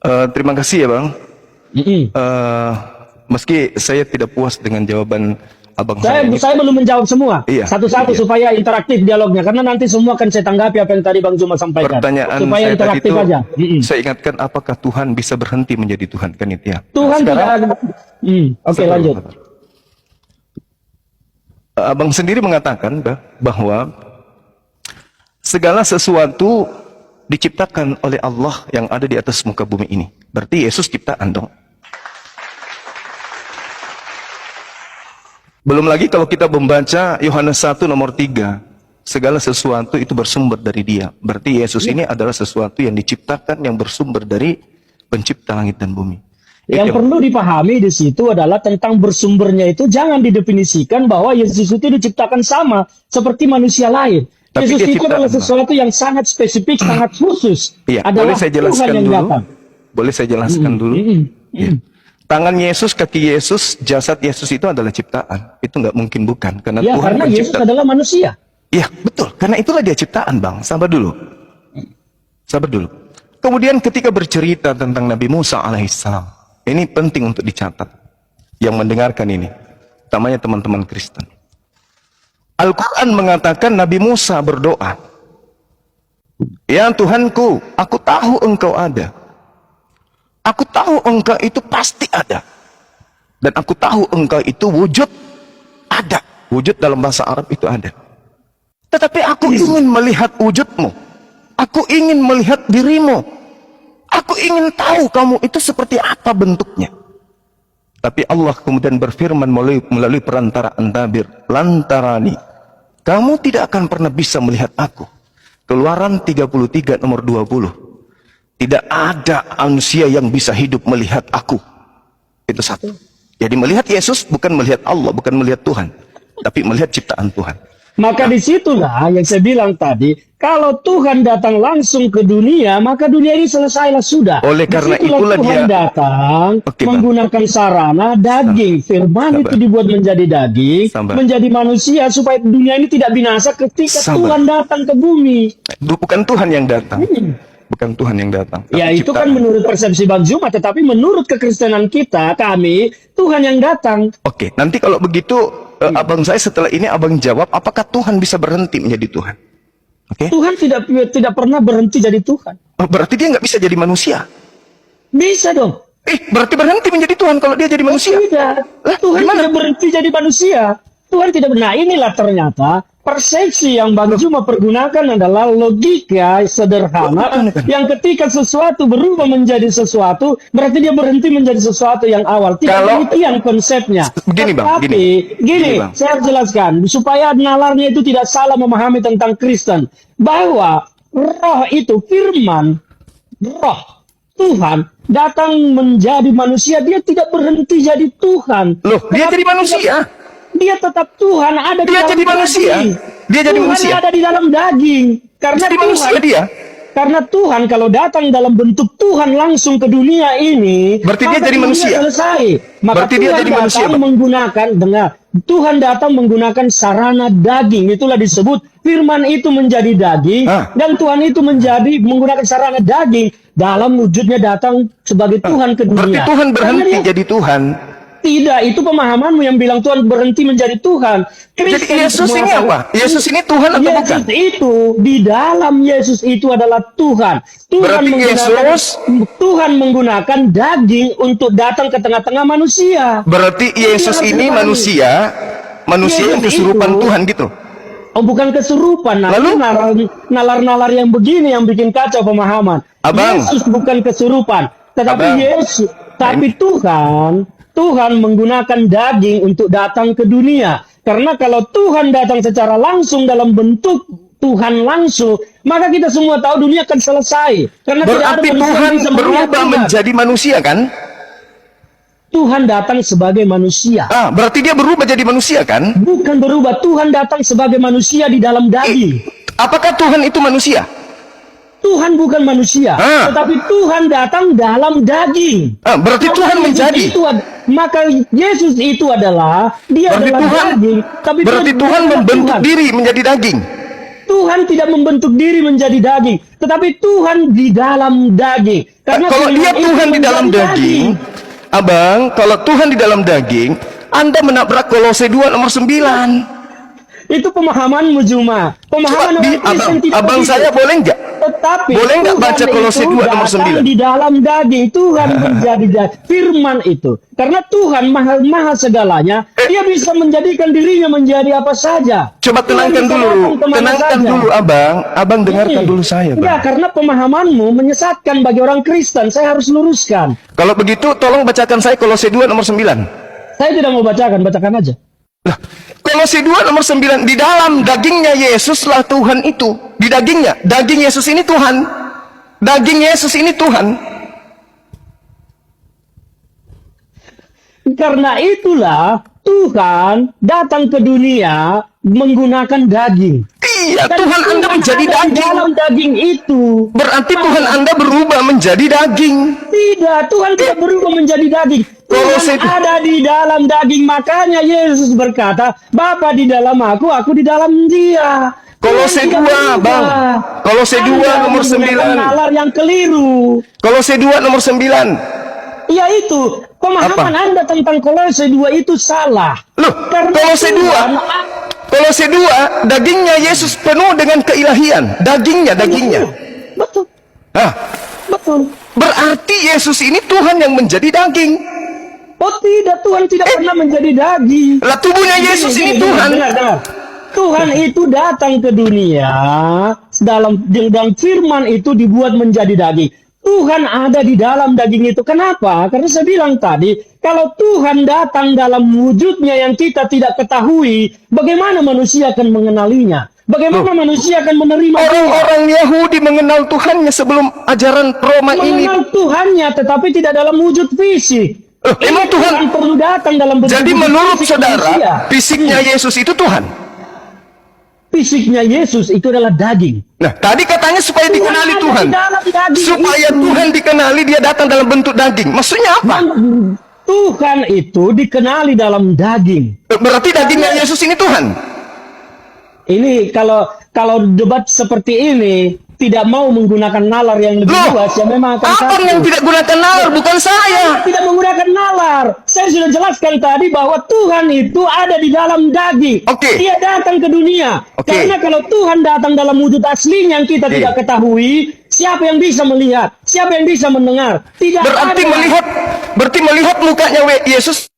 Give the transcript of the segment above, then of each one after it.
Terima kasih ya Bang. Mm-mm. Meski saya tidak puas dengan jawaban Abang Saya ini. saya belum menjawab semua. Iya, Satu-satu iya. supaya interaktif dialognya. Karena nanti semua akan saya tanggapi apa yang tadi Bang Zuma sampaikan. Pertanyaan Supaya saya tadi interaktif itu, aja. Mm-mm. saya ingatkan apakah Tuhan bisa berhenti menjadi Tuhan, kan itu ya. Tuhan tidak ada. Oke, Sabar, lanjut. sabar. Abang sendiri mengatakan bahwa segala sesuatu diciptakan oleh Allah yang ada di atas muka bumi ini. Berarti Yesus ciptaan dong. Belum lagi kalau kita membaca Yohanes 1 nomor 3, segala sesuatu itu bersumber dari Dia. Berarti Yesus ini adalah sesuatu yang diciptakan yang bersumber dari pencipta langit dan bumi. Yang perlu dipahami di situ adalah tentang bersumbernya itu jangan didefinisikan bahwa Yesus itu diciptakan sama seperti manusia lain. Tapi Yesus dia itu adalah ciptaan, sesuatu yang sangat spesifik, sangat khusus. Iya, Adalah boleh saya jelaskan Tuhan yang dulu? datang. Boleh saya jelaskan dulu? Ya. Tangan Yesus, kaki Yesus, jasad Yesus itu adalah ciptaan. Itu nggak mungkin bukan, karena Ya, Tuhan karena Yesus pencipta. adalah manusia. Iya, betul. Karena itulah dia ciptaan, Bang. Sabar dulu. Sabar dulu. Kemudian ketika bercerita tentang Nabi Musa alaihissalam, ini penting untuk dicatat. Yang mendengarkan ini, utamanya teman-teman Kristen. Al-Quran mengatakan Nabi Musa berdoa, "Ya Tuhanku, aku tahu engkau ada. Aku tahu engkau itu pasti ada. Dan aku tahu engkau itu wujud ada." Wujud dalam bahasa Arab itu ada. Tetapi aku ingin melihat wujudmu. Aku ingin melihat dirimu. Aku ingin tahu kamu itu seperti apa bentuknya. Tapi Allah kemudian berfirman melalui perantara An-Nabir, "Lantarani, kamu tidak akan pernah bisa melihat aku." Keluaran 33 nomor 20. Tidak ada manusia yang bisa hidup melihat aku. Itu satu. Jadi melihat Yesus bukan melihat Allah, bukan melihat Tuhan, tapi melihat ciptaan Tuhan. Maka disitulah yang saya bilang tadi, kalau Tuhan datang langsung ke dunia, maka dunia ini selesailah sudah. Oleh karena itulah Tuhan dia datang Oke, Bang. menggunakan sarana daging. Firman itu dibuat menjadi daging, Sabar. menjadi manusia supaya dunia ini tidak binasa ketika Sabar. Tuhan datang ke bumi. Bukan Tuhan yang datang. Bukan Tuhan yang datang. Ya, tapi itu kan ciptaan. menurut persepsi Bang Zuma, tetapi menurut kekristenan kita, kami, Tuhan yang datang. Oke, nanti kalau begitu abang saya setelah ini abang jawab apakah Tuhan bisa berhenti menjadi Tuhan. Oke? Tuhan tidak pernah berhenti jadi Tuhan. Oh, berarti dia nggak bisa jadi manusia. Bisa dong. Berarti berhenti menjadi Tuhan kalau dia jadi manusia. Tidak. Lah, Tuhan gimana? tidak berhenti jadi manusia. Tuhan tidak benar. Inilah ternyata persepsi yang Bang Zuma pergunakan adalah logika sederhana yang ketika sesuatu berubah menjadi sesuatu berarti dia berhenti menjadi sesuatu yang awal. Tidak Kalau- demikian konsepnya. Begini, Bang, Tetapi, gini. gini, Gini, Bang. saya harus jelaskan supaya nalarnya itu tidak salah memahami tentang Kristen bahwa roh itu firman, roh Tuhan datang menjadi manusia, dia tidak berhenti jadi Tuhan. Loh, dia jadi manusia. Dia tetap Tuhan ada di Dia dalam jadi manusia. daging. Dia jadi Tuhan manusia. ada di dalam daging. Karena Jadi manusia Tuhan, dia. karena Tuhan kalau datang dalam bentuk Tuhan langsung ke dunia ini, Berarti dia maka jadi dunia manusia. Selesai. Maka Berarti dia Tuhan jadi manusia, datang Bang. menggunakan Tuhan datang menggunakan sarana daging. Itulah disebut firman itu menjadi daging dan Tuhan itu menggunakan sarana daging dalam wujudnya datang sebagai Tuhan ke dunia. Berarti Tuhan berhenti Karena dia- jadi Tuhan. Tidak, itu pemahamanmu yang bilang Tuhan berhenti menjadi Tuhan. Jadi Kristen Yesus ini mengatakan- apa? Yesus ini Tuhan atau bukan? Yesus itu di dalam Yesus itu adalah Tuhan. Berarti Tuhan menggunakan daging untuk datang ke tengah-tengah manusia. Berarti Yesus harus ini dipahami. manusia yang Yesus kesurupan itu- Tuhan gitu. Oh, bukan kesurupan. Nah, Lalu? ini nalar-nalar yang begini yang bikin kacau pemahaman. Abang. Yesus bukan kesurupan, tetapi Abang. Yesus, tapi Tuhan menggunakan daging untuk datang ke dunia. Karena kalau Tuhan datang secara langsung dalam bentuk Tuhan langsung, maka kita semua tahu dunia akan selesai. Karena tidak ada Berarti manusia Tuhan yang bisa melihat berubah Tuhan. menjadi manusia kan? Tuhan datang sebagai manusia. Berarti dia berubah jadi manusia kan? Bukan berubah, Tuhan datang sebagai manusia di dalam daging. Apakah Tuhan itu manusia? Tuhan bukan manusia, tetapi Tuhan datang dalam daging. Berarti Maka Tuhan Yesus menjadi. Maka Yesus itu adalah dia Berarti adalah Tuhan, daging, tapi berarti dia Tuhan adalah membentuk Tuhan. diri menjadi daging. Tuhan tidak membentuk diri menjadi daging, tetapi Tuhan di dalam daging. Karena Kalau dia firman itu Tuhan di dalam menjadi daging, Abang, kalau Tuhan di dalam daging, Anda menabrak Kolose 2 nomor 9. Itu pemahamanmu, Juma. Pemahaman orang Kristen tidak Abang begitu. saya boleh nggak? Tetapi Boleh nggak Tuhan baca Kolose itu 2 nomor datang 9? di dalam daging. Tuhan menjadi firman itu. Karena Tuhan maha segalanya, dia bisa menjadikan dirinya menjadi apa saja. Coba Tuhan tenangkan bisa dulu, datang kemana tenangkan saja. dulu Abang. Abang dengarkan dulu saya, Enggak, Bang. karena pemahamanmu menyesatkan bagi orang Kristen. Saya harus luruskan. Kalau begitu, tolong bacakan saya Kolose 2 nomor 9. Saya tidak mau bacakan aja. Lah, Kolose 2 nomor 9, di dalam dagingnya Yesuslah Tuhan itu. Di dagingnya, daging Yesus ini Tuhan. Daging Yesus ini Tuhan. Karena itulah Tuhan datang ke dunia menggunakan daging. Iya, Dan Tuhan Anda menjadi ada di daging. dalam daging itu. Berarti Tuhan Anda berubah menjadi daging. Tidak, Tuhan tidak berubah menjadi daging. Kolose Tuhan ada di dalam daging. Makanya Yesus berkata, Bapa di dalam aku di dalam dia. Kolose Tuhan 2, tidak berubah. Bang. Kolose 2 Anda nomor menggunakan 9. nalar yang keliru. Kolose 2 nomor 9. Ya itu, pemahaman Anda tentang Kolose 2 itu salah. Loh, Karena Kolose 2. Tuhan Kolose 2, dagingnya Yesus penuh dengan keilahian. Dagingnya. Betul, Nah, betul. berarti Yesus ini Tuhan yang menjadi daging. Oh tidak, Tuhan tidak pernah menjadi daging. Lah tubuhnya Yesus ini Gini, Tuhan. dengar. Tuhan itu datang ke dunia dalam firman itu dibuat menjadi daging. Tuhan ada di dalam daging itu. Kenapa? Karena saya bilang tadi, kalau Tuhan datang dalam wujudnya yang kita tidak ketahui, bagaimana manusia akan mengenalinya? Bagaimana manusia akan menerima dia? Orang-orang Yahudi mengenal Tuhannya sebelum ajaran Roma ini. Mengenal Tuhannya, tetapi tidak dalam wujud fisik. Emang Tuhan perlu datang dalam bentuk jadi menurut fisik saudara, manusia. fisiknya Yesus itu Tuhan. Fisiknya Yesus itu adalah daging. Nah, tadi katanya supaya dikenali ada Tuhan. di dalam daging Supaya itu. Tuhan dikenali, dia datang dalam bentuk daging. Maksudnya apa? Tuhan itu dikenali dalam daging. Berarti dagingnya Yesus ini Tuhan. Ini kalau debat seperti ini tidak mau menggunakan nalar yang lebih Loh, luas, ya memang akan Abang satu. yang tidak gunakan nalar, bukan saya. Tidak menggunakan nalar. Saya sudah jelaskan tadi bahwa Tuhan itu ada di dalam daging. Oke. Dia datang ke dunia. Oke. Karena kalau Tuhan datang dalam wujud aslinya yang kita tidak ketahui, siapa yang bisa melihat? Siapa yang bisa mendengar? Tidak Berarti ada. melihat mukanya Yesus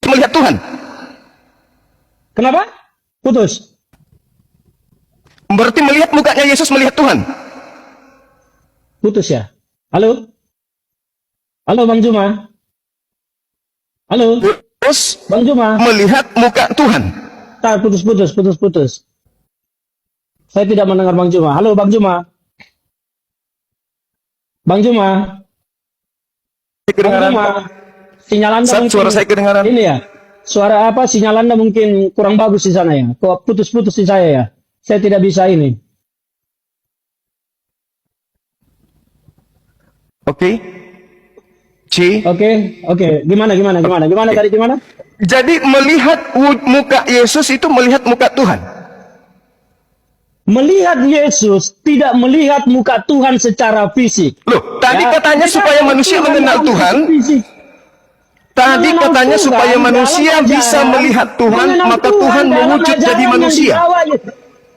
melihat Tuhan. Kenapa? Putus. Berarti melihat mukanya Yesus melihat Tuhan. Putus ya. Halo? Halo Bang Juma? Halo? Terus Bang Juma? melihat muka Tuhan. Tar, putus. Saya tidak mendengar Bang Juma. Halo Bang Juma? Bang Juma? Bang Kedengaran, Juma? Sinyal Anda Sat, mungkin... suara saya kedengaran. Ini ya? Suara apa? Sinyal Anda mungkin kurang bagus di sana ya? Kok putus-putus di saya ya? Saya tidak bisa ini. Oke. C. Oke. Gimana tadi gimana? Jadi melihat muka Yesus itu melihat muka Tuhan. Melihat Yesus tidak melihat muka Tuhan secara fisik. Loh, tadi Ya, katanya tidak supaya ada manusia Tuhan mengenal dalam Tuhan. fisik. Tadi Mengenal katanya Tuhan supaya dalam manusia bisa ajaran, melihat Tuhan, mengenal maka Tuhan dalam mewujud ajaran jadi yang manusia. dibawa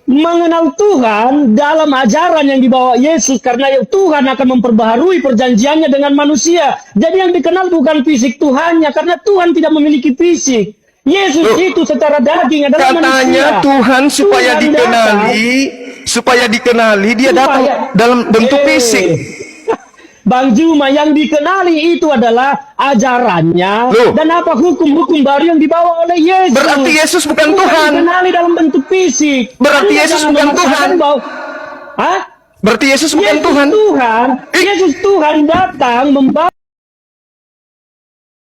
mengenal Tuhan dalam ajaran yang dibawa Yesus, karena Tuhan akan memperbaharui perjanjiannya dengan manusia. Jadi yang dikenal bukan fisik Tuhannya, karena Tuhan tidak memiliki fisik. Yesus Loh, itu secara daging adalah manusia. Katanya Tuhan supaya Tuhan dikenali, dia datang dalam bentuk fisik. Bang Juma, yang dikenali itu adalah ajarannya. Loh. Dan apa hukum-hukum baru yang dibawa oleh Yesus. Berarti Yesus bukan Tuhan. Dikenali dalam bentuk fisik. Berarti Anda Yesus jangan bukan memaksakan Tuhan. Hah? Berarti Yesus bukan Yesus Tuhan. Yesus Tuhan datang membawa